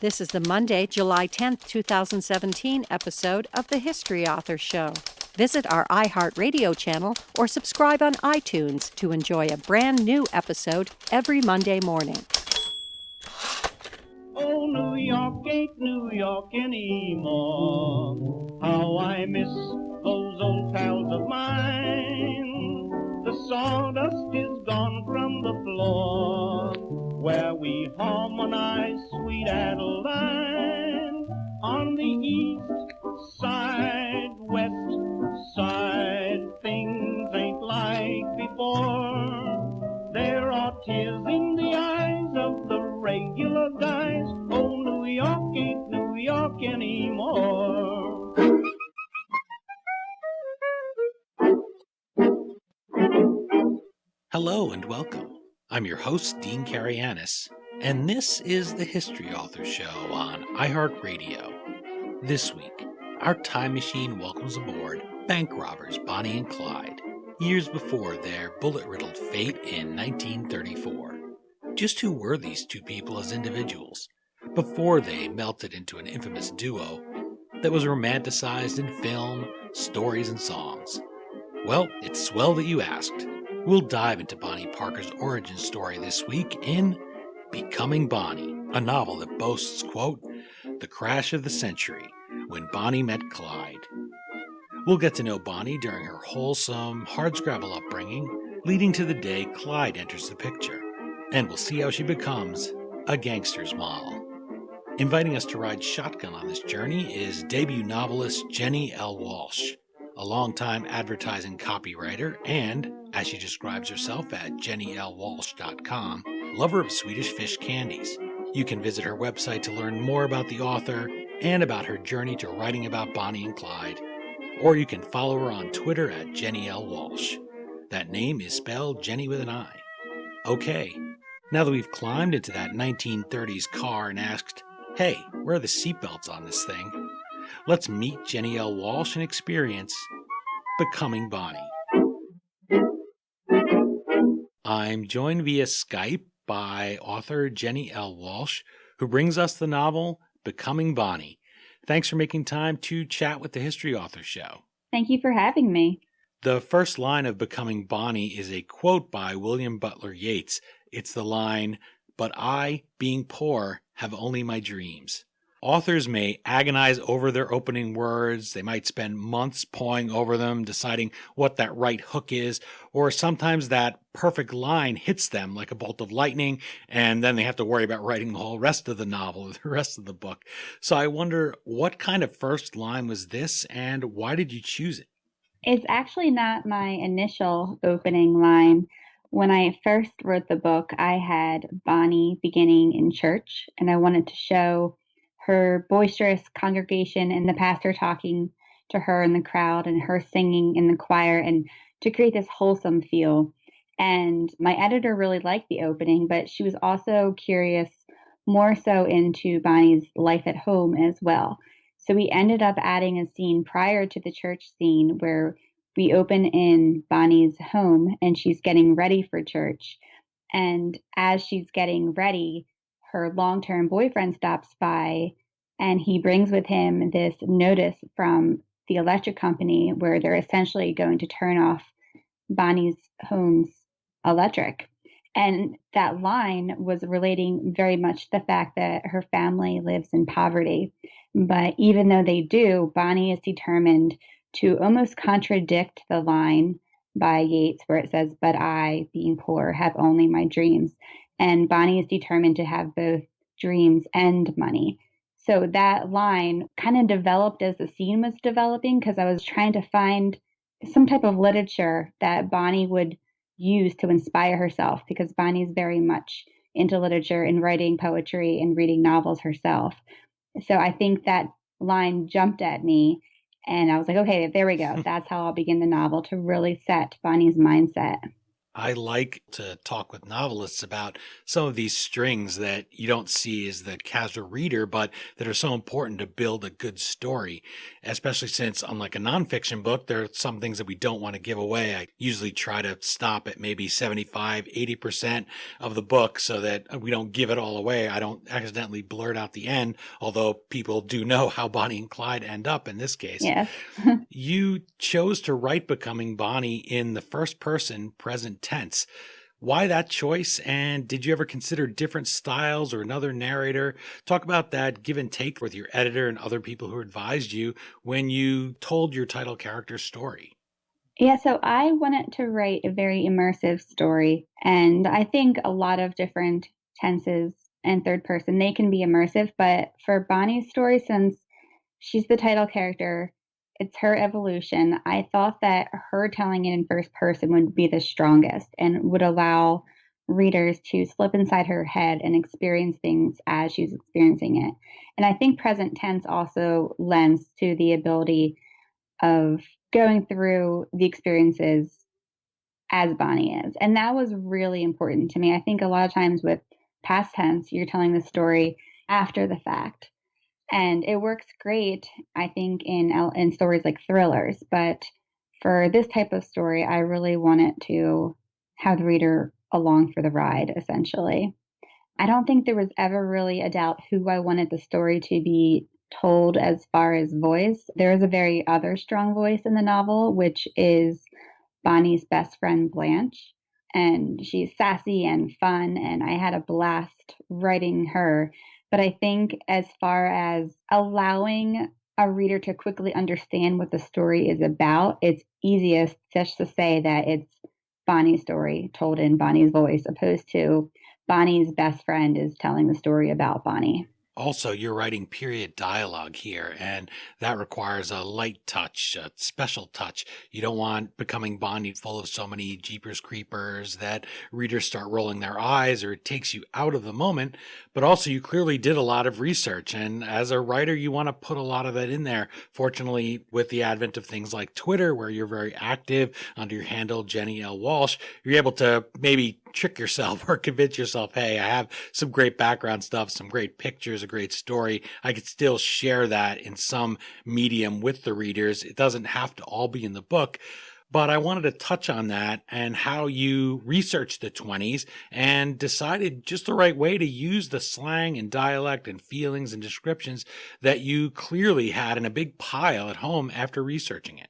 This is the Monday, July 10th, 2017 episode of the History Author Show. Visit our iHeartRadio channel or subscribe on iTunes to enjoy a brand new episode every Monday morning. Oh, New York ain't New York anymore. How I miss those old pals of mine. The sawdust is gone from the floor where we harmonize sweet Adeline. On the east side, west side, things ain't like before. There are tears in the eyes of the regular guys. Oh, New York ain't New York anymore. Hello and welcome. I'm your host, Dean Karayanis, and this is the History Author Show on iHeartRadio. This week, our time machine welcomes aboard bank robbers Bonnie and Clyde, years before their bullet-riddled fate in 1934. Just who were these two people as individuals before they melted into an infamous duo that was romanticized in film, stories, and songs? Well, it's swell that you asked. We'll dive into Bonnie Parker's origin story this week in Becoming Bonnie, a novel that boasts, quote, the crash of the century when Bonnie met Clyde. We'll get to know Bonnie during her wholesome, hardscrabble upbringing, leading to the day Clyde enters the picture. And we'll see how she becomes a gangster's moll. Inviting us to ride shotgun on this journey is debut novelist Jenni L. Walsh, a longtime advertising copywriter and, as she describes herself at jennilwalsh.com, lover of Swedish fish candies. You can visit her website to learn more about the author and about her journey to writing about Bonnie and Clyde, or you can follow her on Twitter at Jenni L. Walsh. That name is spelled Jenny with an I. Okay, now that we've climbed into that 1930s car and asked, hey, where are the seatbelts on this thing? Let's meet Jenni L. Walsh and experience Becoming Bonnie. I'm joined via Skype by author Jenni L. Walsh, who brings us the novel Becoming Bonnie. Thanks for making time to chat with the History Author Show. Thank you for having me. The first line of Becoming Bonnie is a quote by William Butler Yeats. It's the line, "But I, being poor, have only my dreams." Authors may agonize over their opening words. They might spend months pawing over them, deciding what that right hook is, or sometimes that perfect line hits them like a bolt of lightning, and then they have to worry about writing the whole rest of the novel or the rest of the book. So I wonder, what kind of first line was this, and why did you choose it? It's actually not my initial opening line. When I first wrote the book, I had Bonnie beginning in church, and I wanted to show her boisterous congregation and the pastor talking to her in the crowd and her singing in the choir, and to create this wholesome feel. And my editor really liked the opening, but she was also curious more so into Bonnie's life at home as well. So we ended up adding a scene prior to the church scene where we open in Bonnie's home and she's getting ready for church. And as she's getting ready, her long-term boyfriend stops by and he brings with him this notice from the electric company where they're essentially going to turn off Bonnie's home's electric. And that line was relating very much to the fact that her family lives in poverty. But even though they do, Bonnie is determined to almost contradict the line by Yeats where it says, "But I, being poor, have only my dreams." And Bonnie is determined to have both dreams and money. So that line kind of developed as the scene was developing because I was trying to find some type of literature that Bonnie would use to inspire herself, because Bonnie is very much into literature and writing poetry and reading novels herself. So I think that line jumped at me and I was like, okay, there we go. That's how I'll begin the novel, to really set Bonnie's mindset. I like to talk with novelists about some of these strings that you don't see as the casual reader, but that are so important to build a good story, especially since, unlike a nonfiction book, there are some things that we don't want to give away. I usually try to stop at maybe 75, 80% of the book so that we don't give it all away. I don't accidentally blurt out the end, although people do know how Bonnie and Clyde end up in this case. Yes. You chose to write Becoming Bonnie in the first person present tense. Why that choice? And did you ever consider different styles or another narrator? Talk about that give and take with your editor and other people who advised you when you told your title character's story. Yeah, so I wanted to write a very immersive story. And I think a lot of different tenses and third person, they can be immersive. But for Bonnie's story, since she's the title character, it's her evolution. I thought that her telling it in first person would be the strongest and would allow readers to slip inside her head and experience things as she's experiencing it. And I think present tense also lends to the ability of going through the experiences as Bonnie is. And that was really important to me. I think a lot of times with past tense, you're telling the story after the fact. And it works great, I think, in stories like thrillers. But for this type of story, I really wanted to have the reader along for the ride, essentially. I don't think there was ever really a doubt who I wanted the story to be told as far as voice. There is a very other strong voice in the novel, which is Bonnie's best friend, Blanche. And she's sassy and fun, and I had a blast writing her. But I think as far as allowing a reader to quickly understand what the story is about, it's easiest just to say that it's Bonnie's story told in Bonnie's voice, opposed to Bonnie's best friend is telling the story about Bonnie. Also, you're writing period dialogue here, and that requires a light touch, a special touch. You don't want Becoming Bonnie full of so many jeepers creepers that readers start rolling their eyes or it takes you out of the moment. But also, you clearly did a lot of research, and as a writer, you want to put a lot of that in there. Fortunately, with the advent of things like Twitter, where you're very active under your handle, Jenni L. Walsh, you're able to maybe trick yourself or convince yourself, hey, I have some great background stuff, some great pictures, a great story. I could still share that in some medium with the readers. It doesn't have to all be in the book. But I wanted to touch on that and how you researched the 20s and decided just the right way to use the slang and dialect and feelings and descriptions that you clearly had in a big pile at home after researching it.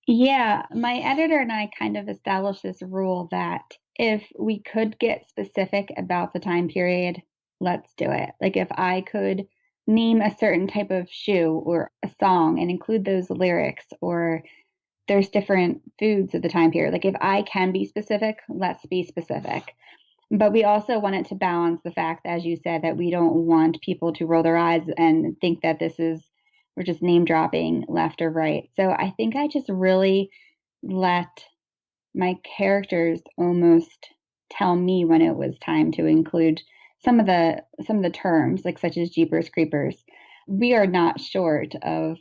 Yeah, my editor and I kind of established this rule that if we could get specific about the time period, let's do it. Like if I could name a certain type of shoe or a song and include those lyrics, or there's different foods of the time period. Like if I can be specific, let's be specific. But we also wanted to balance the fact, as you said, that we don't want people to roll their eyes and think that we're just name dropping left or right. So I think I just really let my characters almost tell me when it was time to include some of the terms, like such as Jeepers Creepers. We are not short of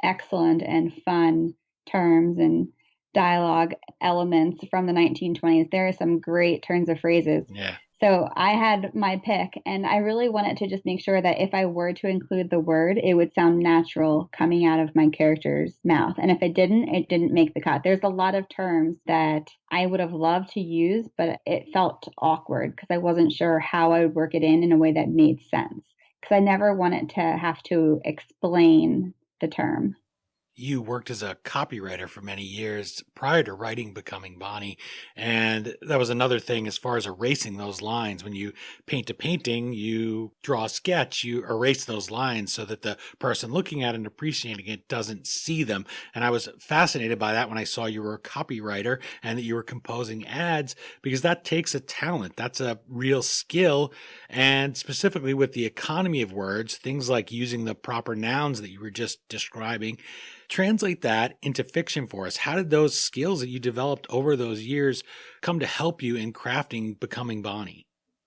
excellent and fun terms and dialogue elements from the 1920s. There are some great turns of phrases. Yeah. So I had my pick, and I really wanted to just make sure that if I were to include the word, it would sound natural coming out of my character's mouth. And if it didn't make the cut. There's a lot of terms that I would have loved to use, but it felt awkward because I wasn't sure how I would work it in a way that made sense. Because I never wanted to have to explain the term. You worked as a copywriter for many years prior to writing Becoming Bonnie. And that was another thing as far as erasing those lines. When you paint a painting, you draw a sketch, you erase those lines so that the person looking at it and appreciating it doesn't see them. And I was fascinated by that when I saw you were a copywriter and that you were composing ads, because that takes a talent. That's a real skill. And specifically with the economy of words, things like using the proper nouns that you were just describing. Translate that into fiction for us. How did those skills that you developed over those years come to help you in crafting Becoming Bonnie?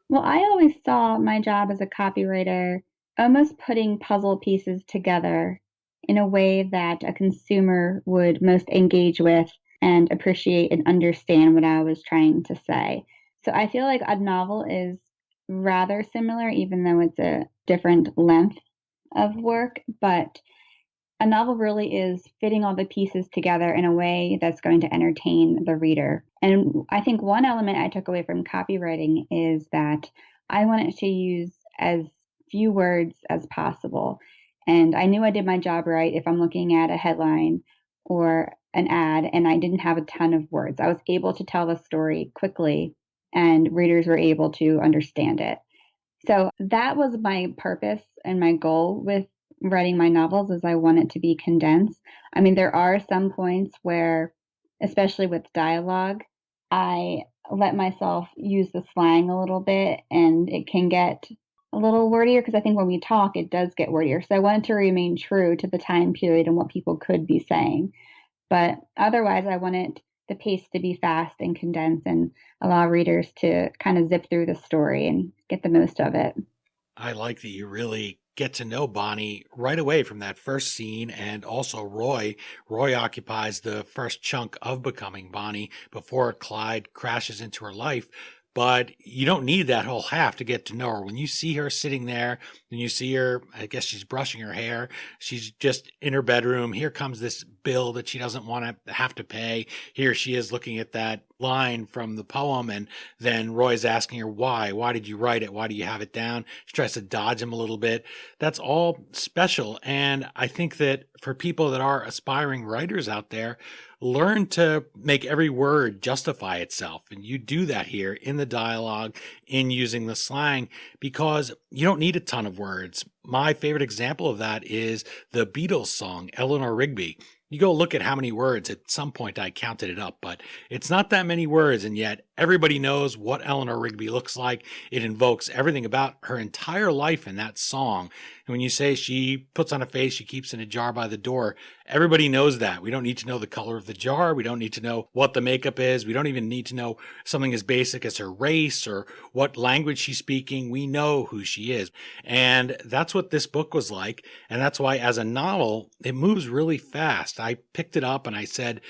Well, I always saw my job as a copywriter almost putting puzzle pieces together in a way that a consumer would most engage with and appreciate and understand what I was trying to say. So I feel like a novel is rather similar, even though it's a different length of work, but a novel really is fitting all the pieces together in a way that's going to entertain the reader. And I think one element I took away from copywriting is that I wanted to use as few words as possible. And I knew I did my job right if I'm looking at a headline or an ad and I didn't have a ton of words. I was able to tell the story quickly and readers were able to understand it. So that was my purpose and my goal with writing my novels is I want it to be condensed. I mean, there are some points where, especially with dialogue, I let myself use the slang a little bit and it can get a little wordier because I think when we talk, it does get wordier. So I wanted to remain true to the time period and what people could be saying. But otherwise, I wanted the pace to be fast and condensed and allow readers to kind of zip through the story and get the most of it. I like that you really get to know Bonnie right away from that first scene, and also Roy. Roy occupies the first chunk of becoming Bonnie before Clyde crashes into her life. But you don't need that whole half to get to know her. When you see her sitting there and you see her, I guess she's brushing her hair. She's just in her bedroom. Here comes this bill that she doesn't want to have to pay. Here she is looking at that line from the poem. And then Roy's asking her, why? Why did you write it? Why do you have it down? She tries to dodge him a little bit. That's all special. And I think that for people that are aspiring writers out there, learn to make every word justify itself. And you do that here in the dialogue, in using the slang, because you don't need a ton of words. My favorite example of that is the Beatles song, Eleanor Rigby. You go look at how many words. At some point I counted it up, but it's not that many words, and yet everybody knows what Eleanor Rigby looks like. It invokes everything about her entire life in that song. And when you say she puts on a face, she keeps in a jar by the door, everybody knows that. We don't need to know the color of the jar. We don't need to know what the makeup is. We don't even need to know something as basic as her race or what language she's speaking. We know who she is. And that's what this book was like. And that's why as a novel, it moves really fast. I picked it up and I said,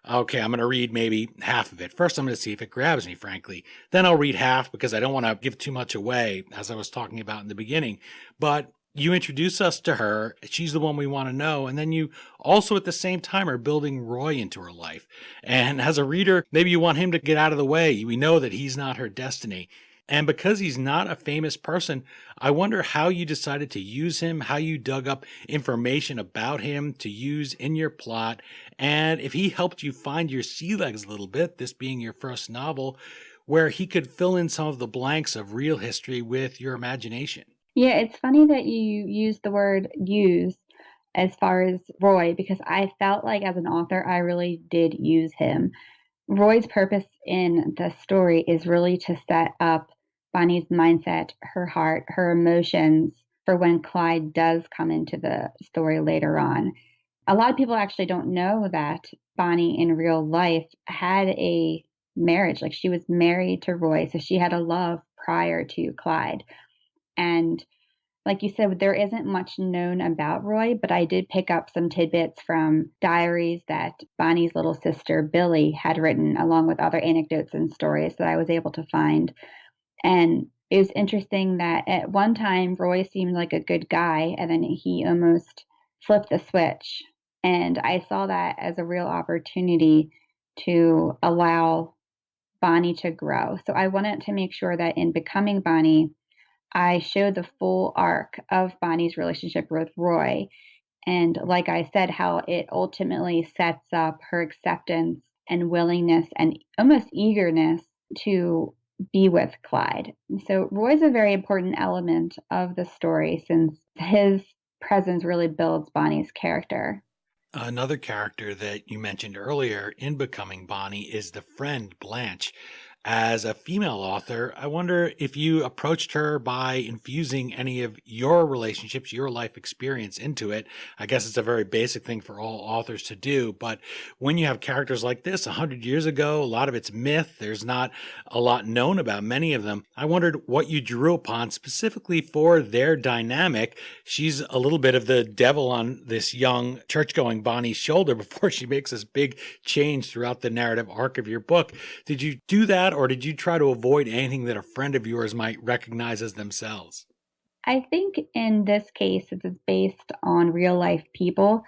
okay, I'm going to read maybe half of it. First, I'm going to see if it grabs me, frankly. Then I'll read half because I don't want to give too much away, as I was talking about in the beginning. But you introduce us to her. She's the one we want to know. And then you also at the same time are building Roy into her life. And as a reader, maybe you want him to get out of the way. We know that he's not her destiny. And because he's not a famous person, I wonder how you decided to use him, how you dug up information about him to use in your plot, and if he helped you find your sea legs a little bit, this being your first novel, where he could fill in some of the blanks of real history with your imagination. Yeah, it's funny that you use the word use as far as Roy, because I felt like as an author, I really did use him. Roy's purpose in the story is really to set up Bonnie's mindset, her heart, her emotions for when Clyde does come into the story later on. A lot of people actually don't know that Bonnie in real life had a marriage. Like she was married to Roy, so she had a love prior to Clyde. And like you said, there isn't much known about Roy, but I did pick up some tidbits from diaries that Bonnie's little sister, Billy, had written, along with other anecdotes and stories that I was able to find. And it was interesting that at one time, Roy seemed like a good guy, and then he almost flipped the switch. And I saw that as a real opportunity to allow Bonnie to grow. So I wanted to make sure that in becoming Bonnie, I showed the full arc of Bonnie's relationship with Roy. And like I said, how it ultimately sets up her acceptance and willingness and almost eagerness to be with Clyde. So Roy's a very important element of the story since his presence really builds Bonnie's character. Another character that you mentioned earlier in Becoming Bonnie is the friend Blanche. As a female author, I wonder if you approached her by infusing any of your relationships, your life experience into it. I guess it's a very basic thing for all authors to do. But when you have characters like this 100 years ago, a lot of it's myth. There's not a lot known about many of them. I wondered what you drew upon specifically for their dynamic. She's a little bit of the devil on this young church-going Bonnie's shoulder before she makes this big change throughout the narrative arc of your book. Did you do that, or did you try to avoid anything that a friend of yours might recognize as themselves? I think in this case, since it's based on real life people,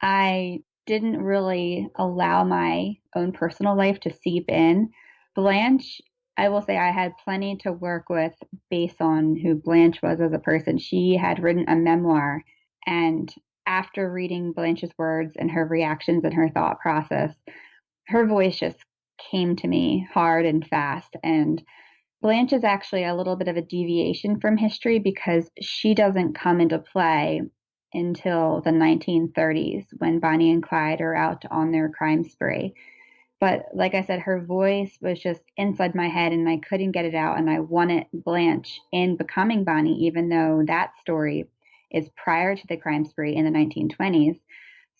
I didn't really allow my own personal life to seep in. Blanche, I will say I had plenty to work with based on who Blanche was as a person. She had written a memoir, and after reading Blanche's words and her reactions and her thought process, her voice just came to me hard and fast. And Blanche is actually a little bit of a deviation from history because she doesn't come into play until the 1930s when Bonnie and Clyde are out on their crime spree. But like I said, her voice was just inside my head and I couldn't get it out. And I wanted Blanche in Becoming Bonnie, even though that story is prior to the crime spree in the 1920s.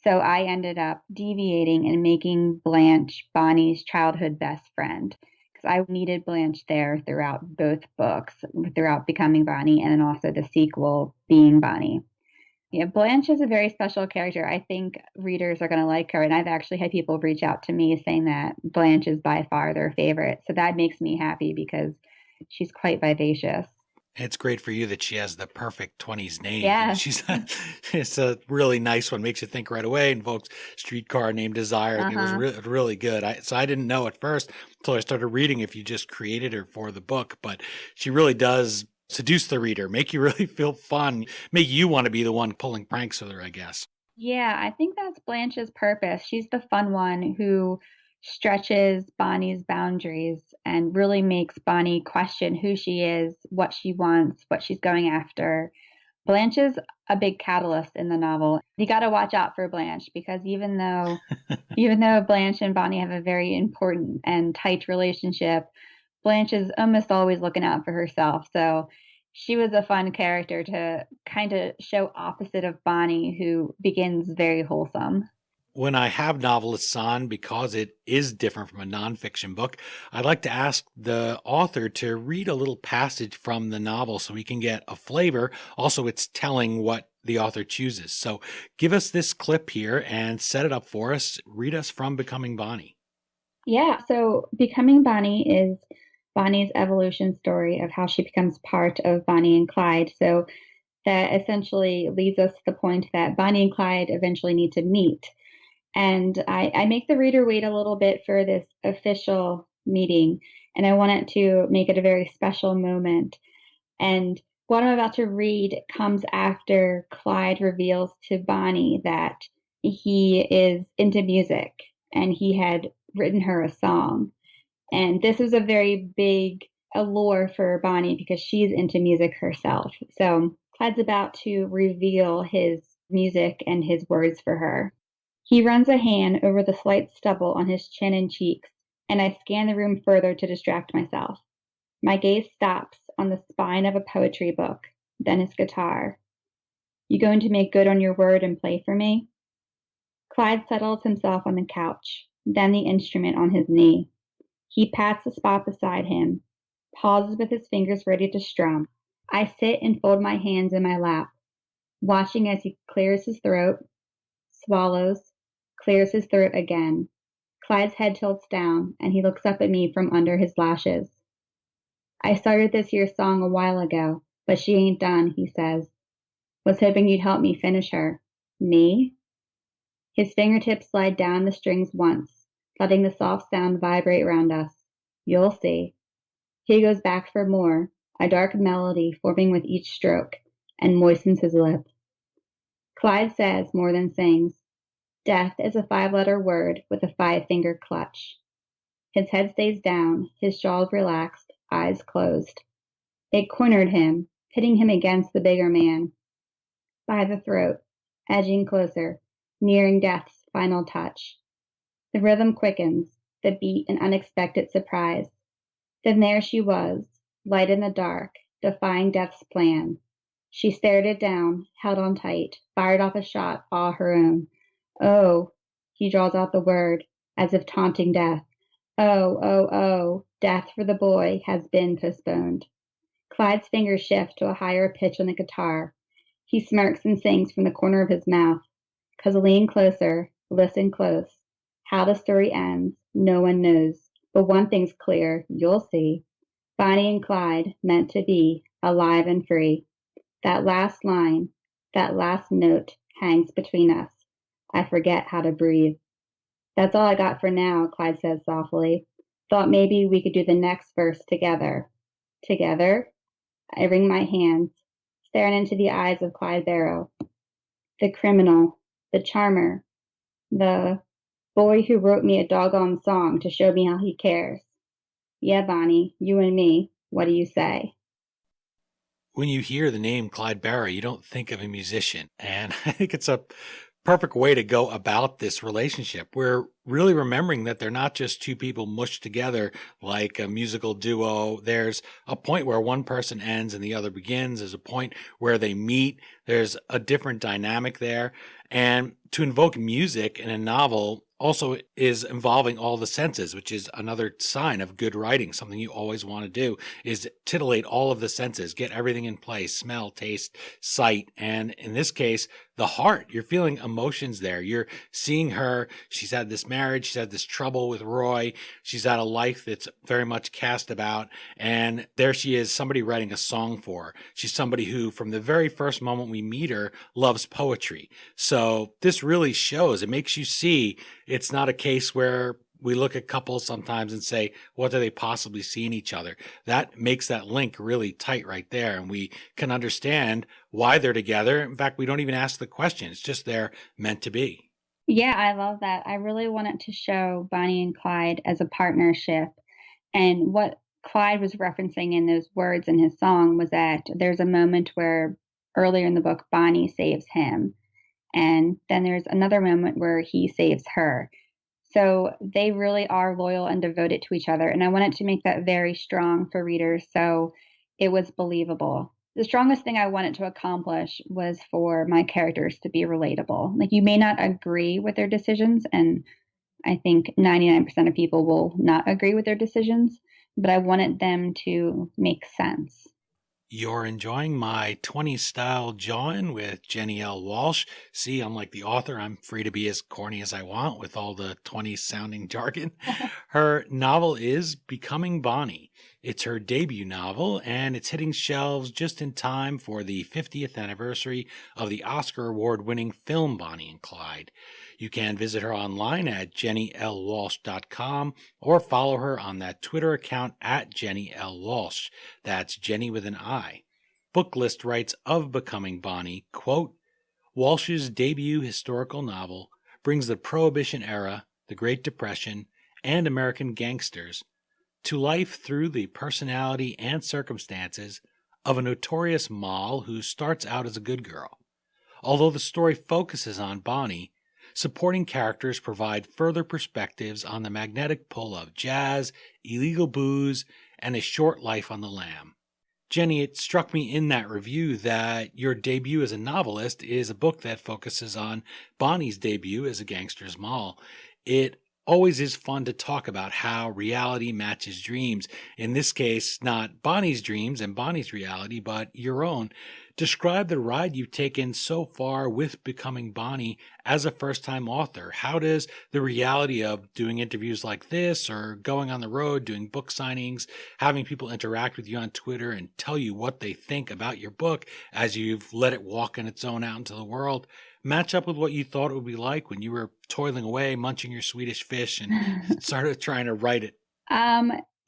So I ended up deviating and making Blanche Bonnie's childhood best friend because I needed Blanche there throughout both books, throughout Becoming Bonnie and then also the sequel, Being Bonnie. Yeah, Blanche is a very special character. I think readers are going to like her. And I've actually had people reach out to me saying that Blanche is by far their favorite. So that makes me happy because she's quite vivacious. It's great for you that she has the perfect 20s name. Yes. It's a really nice one. Makes you think right away. Invokes Streetcar Named Desire. It was really good. So I didn't know at first until I started reading if you just created her for the book. But she really does seduce the reader, make you really feel fun, make you want to be the one pulling pranks with her, I guess. Yeah, I think that's Blanche's purpose. She's the fun one who stretches Bonnie's boundaries and really makes Bonnie question who she is, what she wants, what she's going after. Blanche is a big catalyst in the novel. You got to watch out for Blanche because even though Blanche and Bonnie have a very important and tight relationship, Blanche is almost always looking out for herself. So she was a fun character to kind of show opposite of Bonnie, who begins very wholesome. When I have novelists on, because it is different from a nonfiction book, I'd like to ask the author to read a little passage from the novel so we can get a flavor. Also, it's telling what the author chooses. So give us this clip here and set it up for us. Read us from Becoming Bonnie. Yeah, so Becoming Bonnie is Bonnie's evolution story of how she becomes part of Bonnie and Clyde. So that essentially leads us to the point that Bonnie and Clyde eventually need to meet. And I make the reader wait a little bit for this official meeting, and I wanted to make it a very special moment. And what I'm about to read comes after Clyde reveals to Bonnie that he is into music and he had written her a song. And this is a very big allure for Bonnie because she's into music herself. So Clyde's about to reveal his music and his words for her. He runs a hand over the slight stubble on his chin and cheeks, and I scan the room further to distract myself. My gaze stops on the spine of a poetry book, then his guitar. You going to make good on your word and play for me? Clyde settles himself on the couch, then the instrument on his knee. He pats the spot beside him, pauses with his fingers ready to strum. I sit and fold my hands in my lap, watching as he clears his throat, swallows, clears his throat again. Clyde's head tilts down, and he looks up at me from under his lashes. I started this here song a while ago, but she ain't done, he says. Was hoping you'd help me finish her. Me? His fingertips slide down the strings once, letting the soft sound vibrate round us. You'll see. He goes back for more, a dark melody forming with each stroke, and moistens his lip. Clyde says more than sings. Death is a 5-letter word with a 5-finger clutch. His head stays down, his jaws relaxed, eyes closed. It cornered him, pitting him against the bigger man. By the throat, edging closer, nearing death's final touch. The rhythm quickens, the beat an unexpected surprise. Then there she was, light in the dark, defying death's plan. She stared it down, held on tight, fired off a shot all her own. Oh, he draws out the word, as if taunting death. Oh, oh, oh, death for the boy has been postponed. Clyde's fingers shift to a higher pitch on the guitar. He smirks and sings from the corner of his mouth. "'Cause lean closer, listen close. How the story ends, no one knows. But one thing's clear, you'll see. Bonnie and Clyde, meant to be, alive and free. That last line, that last note hangs between us. I forget how to breathe." "That's all I got for now," Clyde says softly. "Thought maybe we could do the next verse together." Together? I wring my hands, staring into the eyes of Clyde Berry, the criminal, the charmer, the boy who wrote me a doggone song to show me how he cares. Yeah, Bonnie, you and me, what do you say? When you hear the name Clyde Berry, you don't think of a musician. And I think it's a perfect way to go about this relationship. We're really remembering that they're not just two people mushed together like a musical duo. There's a point where one person ends and the other begins. There's a point where they meet. There's a different dynamic there. And to invoke music in a novel also is involving all the senses, which is another sign of good writing. Something you always want to do is titillate all of the senses, get everything in place, smell, taste, sight. And in this case, the heart. You're feeling emotions there. You're seeing her. She's had this marriage. She's had this trouble with Roy. She's had a life that's very much cast about. And there she is, somebody writing a song for her. She's somebody who, from the very first moment we meet her, loves poetry. So this really shows, it makes you see it's not a case where we look at couples sometimes and say, what do they possibly see in each other? That makes that link really tight right there. And we can understand why they're together. In fact, we don't even ask the question. It's just they're meant to be. Yeah, I love that. I really wanted to show Bonnie and Clyde as a partnership. And what Clyde was referencing in those words in his song was that there's a moment where earlier in the book, Bonnie saves him. And then there's another moment where he saves her. So they really are loyal and devoted to each other. And I wanted to make that very strong for readers so it was believable. The strongest thing I wanted to accomplish was for my characters to be relatable. Like, you may not agree with their decisions, and I think 99% of people will not agree with their decisions, but I wanted them to make sense. You're enjoying my 20s style jawing with Jenni L. Walsh. See, unlike the author, I'm free to be as corny as I want with all the 20s sounding jargon. Her novel is Becoming Bonnie. It's her debut novel, and it's hitting shelves just in time for the 50th anniversary of the Oscar award-winning film Bonnie and Clyde. You can visit her online at jennillwalsh.com or follow her on that Twitter account at Jenni L. Walsh. That's Jenny with an I. Booklist writes of Becoming Bonnie, quote, Walsh's debut historical novel brings the Prohibition era, the Great Depression, and American gangsters to life through the personality and circumstances of a notorious moll who starts out as a good girl. Although the story focuses on Bonnie, supporting characters provide further perspectives on the magnetic pull of jazz, illegal booze, and a short life on the lam. Jenny, it struck me in that review that your debut as a novelist is a book that focuses on Bonnie's debut as a gangster's moll. It always is fun to talk about how reality matches dreams. In this case, not Bonnie's dreams and Bonnie's reality, but your own. Describe the ride you've taken so far with Becoming Bonnie as a first-time author. How does the reality of doing interviews like this or going on the road, doing book signings, having people interact with you on Twitter and tell you what they think about your book as you've let it walk on its own out into the world, match up with what you thought it would be like when you were toiling away, munching your Swedish fish and started trying to write it?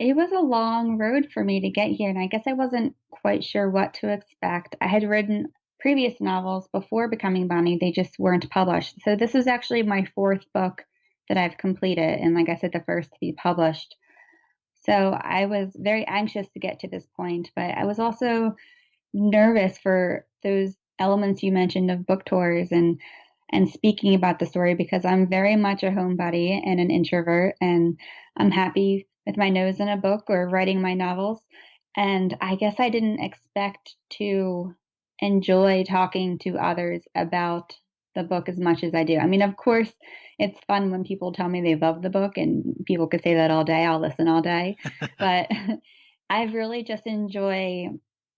It was a long road for me to get here, and I guess I wasn't quite sure what to expect. I had written previous novels before Becoming Bonnie, they just weren't published. So this is actually my fourth book that I've completed, and like I said, the first to be published. So I was very anxious to get to this point, but I was also nervous for those elements you mentioned of book tours and speaking about the story, because I'm very much a homebody and an introvert, and I'm happy with my nose in a book or writing my novels. And I guess I didn't expect to enjoy talking to others about the book as much as I do. I mean, of course, it's fun when people tell me they love the book, and people could say that all day. I'll listen all day. But I really just enjoy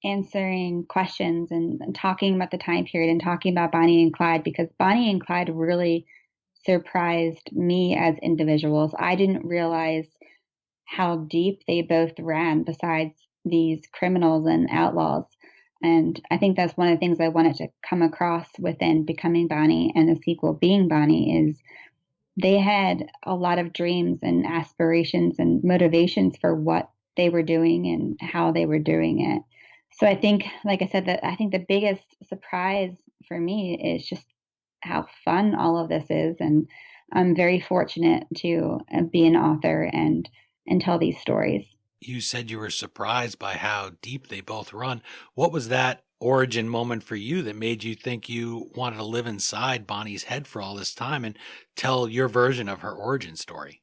answering questions and talking about the time period and talking about Bonnie and Clyde, because Bonnie and Clyde really surprised me as individuals. I didn't realize how deep they both ran besides these criminals and outlaws. And I think that's one of the things I wanted to come across within Becoming Bonnie and the sequel Being Bonnie is they had a lot of dreams and aspirations and motivations for what they were doing and how they were doing it. So I think, like I said, that I think the biggest surprise for me is just how fun all of this is. And I'm very fortunate to be an author and tell these stories. You said you were surprised by how deep they both run. What was that origin moment for you that made you think you wanted to live inside Bonnie's head for all this time and tell your version of her origin story?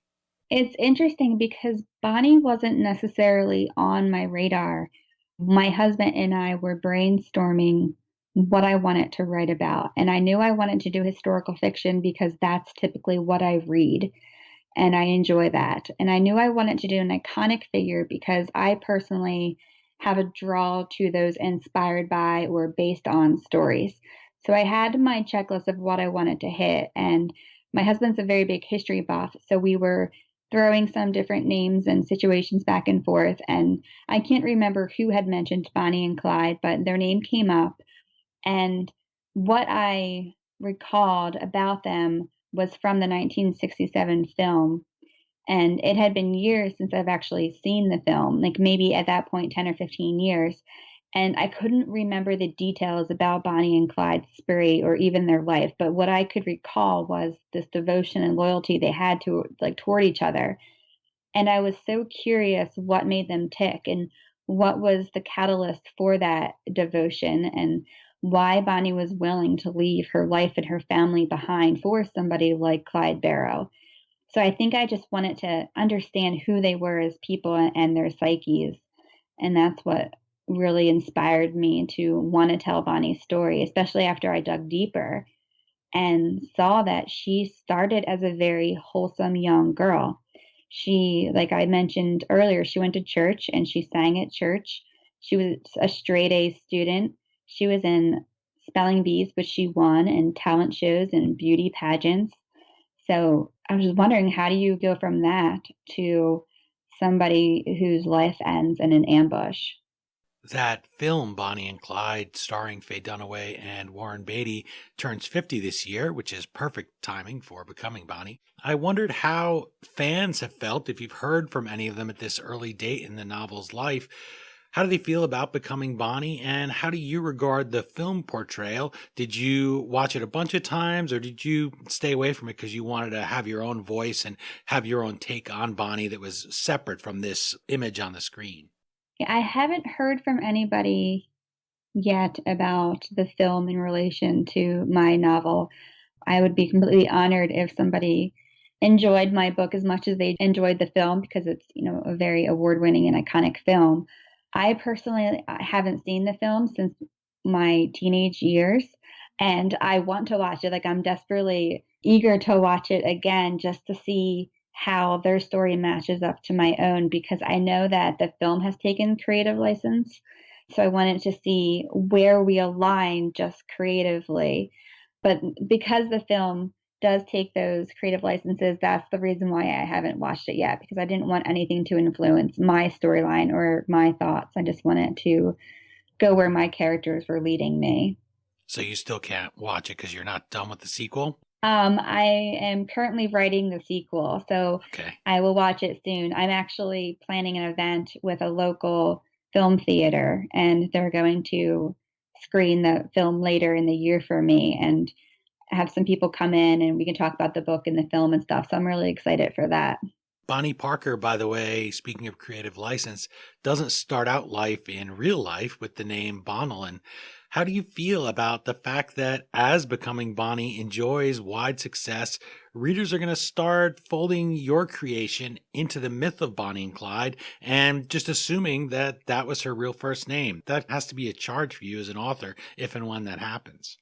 It's interesting because Bonnie wasn't necessarily on my radar. My husband and I were brainstorming what I wanted to write about. And I knew I wanted to do historical fiction because that's typically what I read. And I enjoy that. And I knew I wanted to do an iconic figure because I personally have a draw to those inspired by or based on stories. So I had my checklist of what I wanted to hit. And my husband's a very big history buff. So we were throwing some different names and situations back and forth. And I can't remember who had mentioned Bonnie and Clyde, but their name came up. And what I recalled about them was from the 1967 film. And it had been years since I've actually seen the film, like maybe at that point, 10 or 15 years. And I couldn't remember the details about Bonnie and Clyde's spree or even their life. But what I could recall was this devotion and loyalty they had to like toward each other. And I was so curious what made them tick and what was the catalyst for that devotion and why Bonnie was willing to leave her life and her family behind for somebody like Clyde Barrow. So I think I just wanted to understand who they were as people and their psyches. And that's what really inspired me to want to tell Bonnie's story, especially after I dug deeper and saw that she started as a very wholesome young girl. She, like I mentioned earlier, she went to church and she sang at church. She was a straight A student. She was in spelling bees, which she won, and talent shows and beauty pageants. So I was just wondering, how do you go from that to somebody whose life ends in an ambush? That film, Bonnie and Clyde, starring Faye Dunaway and Warren Beatty, turns 50 this year, which is perfect timing for Becoming Bonnie. I wondered how fans have felt, if you've heard from any of them at this early date in the novel's life. How do they feel about Becoming Bonnie, and how do you regard the film portrayal? Did you watch it a bunch of times, or did you stay away from it because you wanted to have your own voice and have your own take on Bonnie that was separate from this image on the screen? I haven't heard from anybody yet about the film in relation to my novel. I would be completely honored if somebody enjoyed my book as much as they enjoyed the film because it's, a very award-winning and iconic film. I personally haven't seen the film since my teenage years, and I want to watch it. Like, I'm desperately eager to watch it again just to see how their story matches up to my own because I know that the film has taken creative license. So I wanted to see where we align just creatively. But because the film does take those creative licenses, that's the reason why I haven't watched it yet, because I didn't want anything to influence my storyline or my thoughts. I just wanted to go where my characters were leading me. So you still can't watch it because you're not done with the sequel? I am currently writing the sequel, so Okay. I will watch it soon. I'm actually planning an event with a local film theater, and they're going to screen the film later in the year for me and have some people come in and we can talk about the book and the film and stuff. So I'm really excited for that. Bonnie Parker, by the way, speaking of creative license, doesn't start out life in real life with the name Bonnell. And How do you feel about the fact that as Becoming Bonnie enjoys wide success, readers are going to start folding your creation into the myth of Bonnie and Clyde and just assuming that that was her real first name? That has to be a charge for you as an author if and when that happens.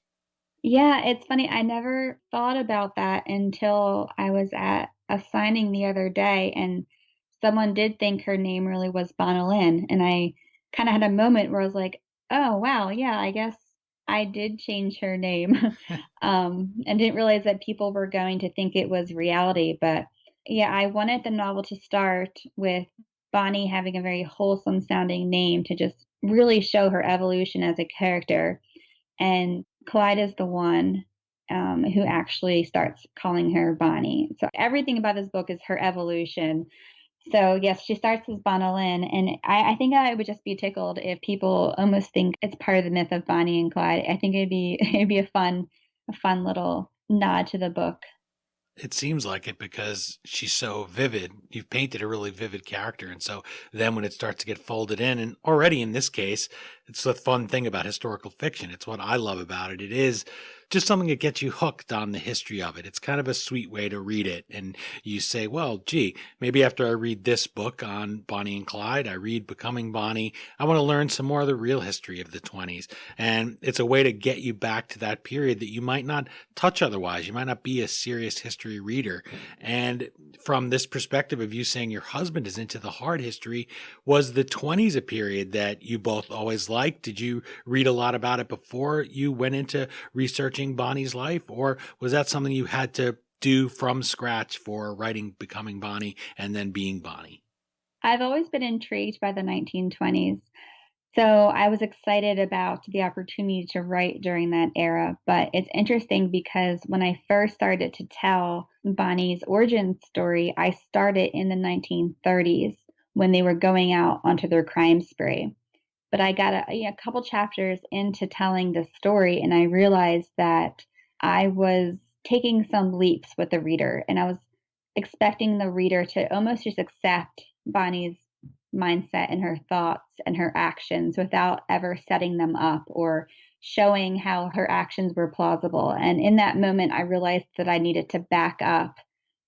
Yeah, it's funny. I never thought about that until I was at a signing the other day, and someone did think her name really was Bonalyn, and I kind of had a moment where I was like, "Oh, wow, yeah, I guess I did change her name," and didn't realize that people were going to think it was reality. But yeah, I wanted the novel to start with Bonnie having a very wholesome sounding name to just really show her evolution as a character, and Clyde is the one who actually starts calling her Bonnie. So everything about this book is her evolution. So yes, she starts as Bonalyn, and I think I would just be tickled if people almost think it's part of the myth of Bonnie and Clyde. I think it'd be a fun little nod to the book. It seems like it because she's so vivid. You've painted a really vivid character. And so then when it starts to get folded in, and already in this case, it's the fun thing about historical fiction. It's what I love about it. It is just something that gets you hooked on the history of it. It's kind of a sweet way to read it. And you say, well, gee, maybe after I read this book on Bonnie and Clyde, I read Becoming Bonnie, I want to learn some more of the real history of the 20s. And it's a way to get you back to that period that you might not touch otherwise. You might not be a serious history reader. And from this perspective of you saying your husband is into the hard history, was the 20s a period that you both always liked? Did you read a lot about it before you went into researching Bonnie's life, or was that something you had to do from scratch for writing Becoming Bonnie and then being Bonnie? I've always been intrigued by the 1920s. So I was excited about the opportunity to write during that era. But it's interesting because when I first started to tell Bonnie's origin story, I started in the 1930s when they were going out onto their crime spree. But I got a couple chapters into telling the story, and I realized that I was taking some leaps with the reader, and I was expecting the reader to almost just accept Bonnie's mindset and her thoughts and her actions without ever setting them up or showing how her actions were plausible. And in that moment, I realized that I needed to back up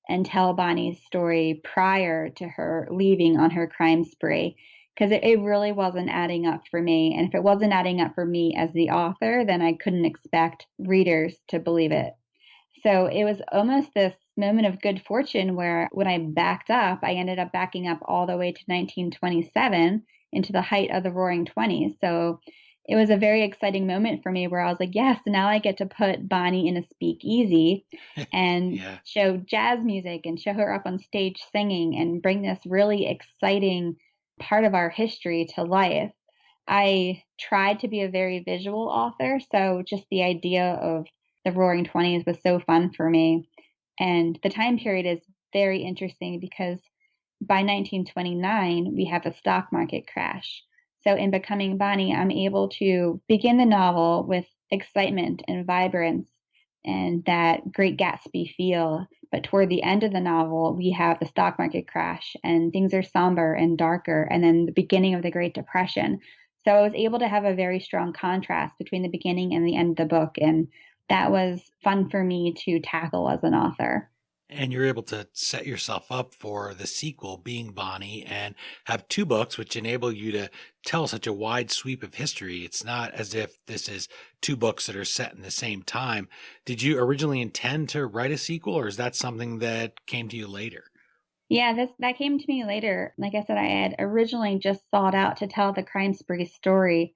and tell Bonnie's story prior to her leaving on her crime spree because it really wasn't adding up for me. And if it wasn't adding up for me as the author, then I couldn't expect readers to believe it. So it was almost this moment of good fortune where when I backed up, I ended up backing up all the way to 1927 into the height of the Roaring Twenties. So it was a very exciting moment for me where I was like, yes, now I get to put Bonnie in a speakeasy and Yeah. show jazz music and show her up on stage singing and bring this really exciting part of our history to life. I tried to be a very visual author, so just the idea of the Roaring Twenties was so fun for me. And the time period is very interesting because by 1929, we have a stock market crash. So in Becoming Bonnie, I'm able to begin the novel with excitement and vibrance and that Great Gatsby feel. But toward the end of the novel, we have the stock market crash and things are somber and darker, and then the beginning of the Great Depression. So I was able to have a very strong contrast between the beginning and the end of the book. And that was fun for me to tackle as an author. And you're able to set yourself up for the sequel, being Bonnie, and have two books which enable you to tell such a wide sweep of history. It's not as if this is two books that are set in the same time. Did you originally intend to write a sequel, or is that something that came to you later? Yeah, that came to me later. Like I said, I had originally just sought out to tell the crime spree story,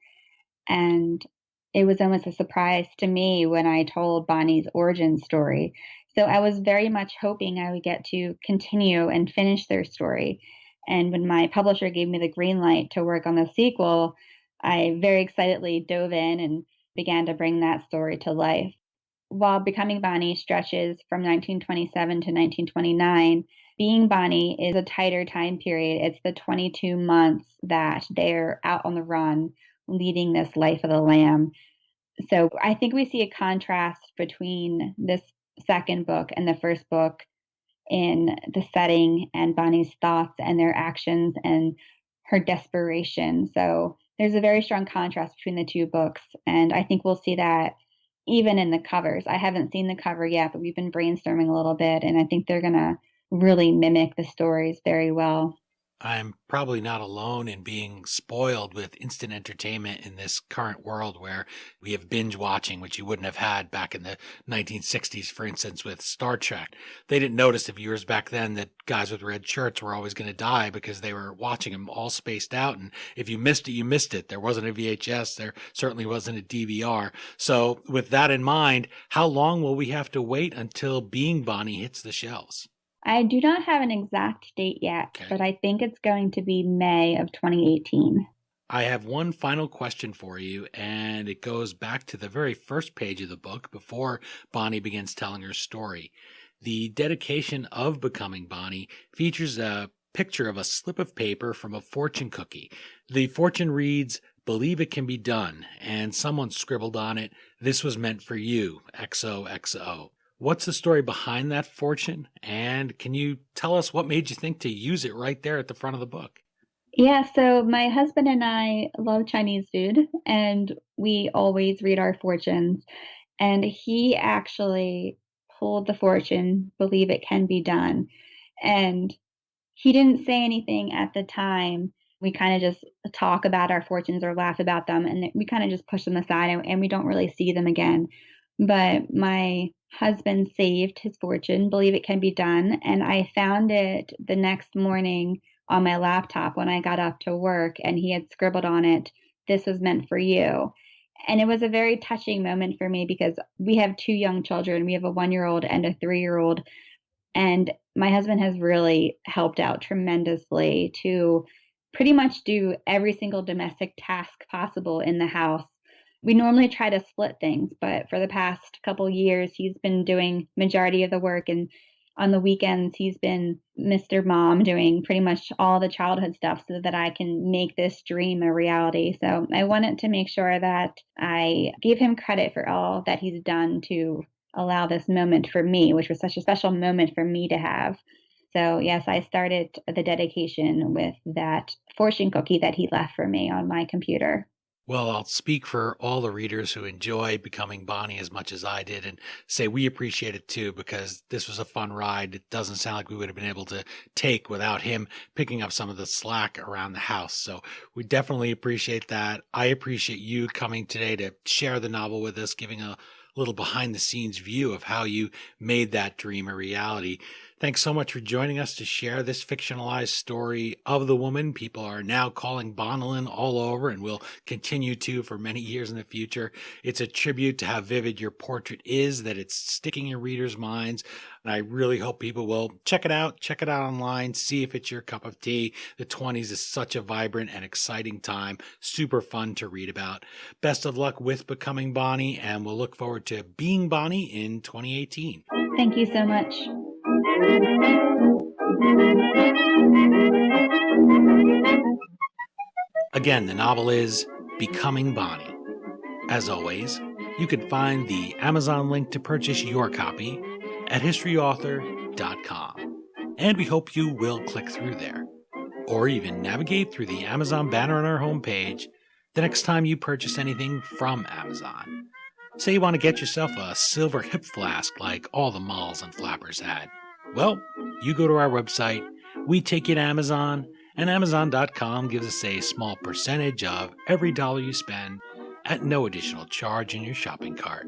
and it was almost a surprise to me when I told Bonnie's origin story. So I was very much hoping I would get to continue and finish their story. And when my publisher gave me the green light to work on the sequel, I very excitedly dove in and began to bring that story to life. While Becoming Bonnie stretches from 1927 to 1929, Being Bonnie is a tighter time period. It's the 22 months that they're out on the run leading this life of the lamb. So I think we see a contrast between this second book and the first book in the setting and Bonnie's thoughts and their actions and her desperation. So there's a very strong contrast between the two books. And I think we'll see that even in the covers. I haven't seen the cover yet, but we've been brainstorming a little bit, and I think they're going to really mimic the stories very well. I'm probably not alone in being spoiled with instant entertainment in this current world where we have binge watching, which you wouldn't have had back in the 1960s, for instance, with Star Trek. They didn't notice, the viewers back then, that guys with red shirts were always going to die because they were watching them all spaced out. And if you missed it, you missed it. There wasn't a VHS. There certainly wasn't a DVR. So with that in mind, how long will we have to wait until Being Bonnie hits the shelves? I do not have an exact date yet, but I think it's going to be May of 2018. I have one final question for you, and it goes back to the very first page of the book before Bonnie begins telling her story. The dedication of Becoming Bonnie features a picture of a slip of paper from a fortune cookie. The fortune reads, "Believe it can be done," and someone scribbled on it, "This was meant for you, XOXO." What's the story behind that fortune? And can you tell us what made you think to use it right there at the front of the book? Yeah, so my husband and I love Chinese food, and we always read our fortunes. And he actually pulled the fortune, "Believe it can be done." And he didn't say anything at the time. We kind of just talk about our fortunes or laugh about them, and we kind of just push them aside, and we don't really see them again. But my husband saved his fortune, "Believe it can be done." And I found it the next morning on my laptop when I got up to work, and he had scribbled on it, "This was meant for you." And it was a very touching moment for me because we have two young children. We have a 1-year-old and a 3-year-old. And my husband has really helped out tremendously to pretty much do every single domestic task possible in the house. We normally try to split things, but for the past couple years, he's been doing majority of the work, and on the weekends, he's been Mr. Mom doing pretty much all the childhood stuff so that I can make this dream a reality. So I wanted to make sure that I gave him credit for all that he's done to allow this moment for me, which was such a special moment for me to have. So yes, I started the dedication with that fortune cookie that he left for me on my computer. Well, I'll speak for all the readers who enjoy Becoming Bonnie as much as I did and say we appreciate it too, because this was a fun ride. It doesn't sound like we would have been able to take without him picking up some of the slack around the house. So we definitely appreciate that. I appreciate you coming today to share the novel with us, giving a little behind the scenes view of how you made that dream a reality. Thanks so much for joining us to share this fictionalized story of the woman people are now calling Bonelin all over and will continue to for many years in the future. It's a tribute to how vivid your portrait is, that it's sticking in readers' minds. And I really hope people will check it out online, see if it's your cup of tea. The 20s is such a vibrant and exciting time, super fun to read about. Best of luck with Becoming Bonnie, and we'll look forward to Being Bonnie in 2018. Thank you so much. Again, the novel is Becoming Bonnie. As always, you can find the Amazon link to purchase your copy at historyauthor.com. And we hope you will click through there, or even navigate through the Amazon banner on our homepage the next time you purchase anything from Amazon. Say you want to get yourself a silver hip flask like all the malls and flappers had. Well, you go to our website, we take you to Amazon, and Amazon.com gives us a small percentage of every dollar you spend at no additional charge in your shopping cart.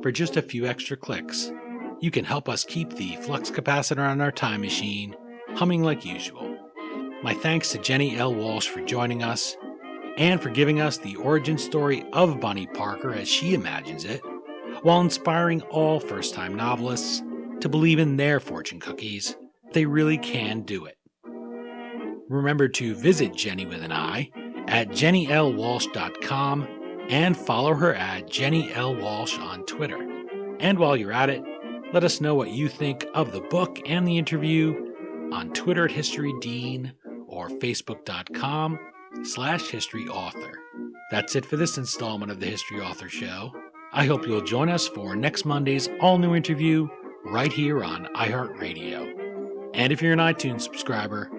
For just a few extra clicks, you can help us keep the flux capacitor on our time machine humming like usual. My thanks to Jenni L. Walsh for joining us and for giving us the origin story of Bonnie Parker as she imagines it, while inspiring all first-time novelists to believe in their fortune cookies. They really can do it. Remember to visit Jenni with an I at jennilwalsh.com and follow her at Jenni L. Walsh on Twitter. And while you're at it, let us know what you think of the book and the interview on Twitter at HistoryDean or Facebook.com/HistoryAuthor. That's it for this installment of the History Author Show. I hope you'll join us for next Monday's all-new interview right here on iHeartRadio. And if you're an iTunes subscriber,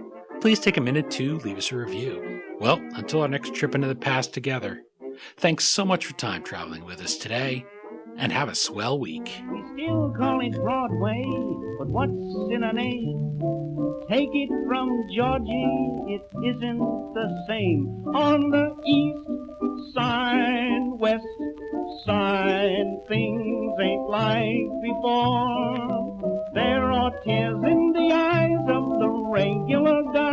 please take a minute to leave us a review. Well, until our next trip into the past together, thanks so much for time traveling with us today, and have a swell week. We still call it Broadway, but what's in a name? Take it from Georgie, it isn't the same. On the east side, west side, things ain't like before. There are tears in the eyes of the regular guy.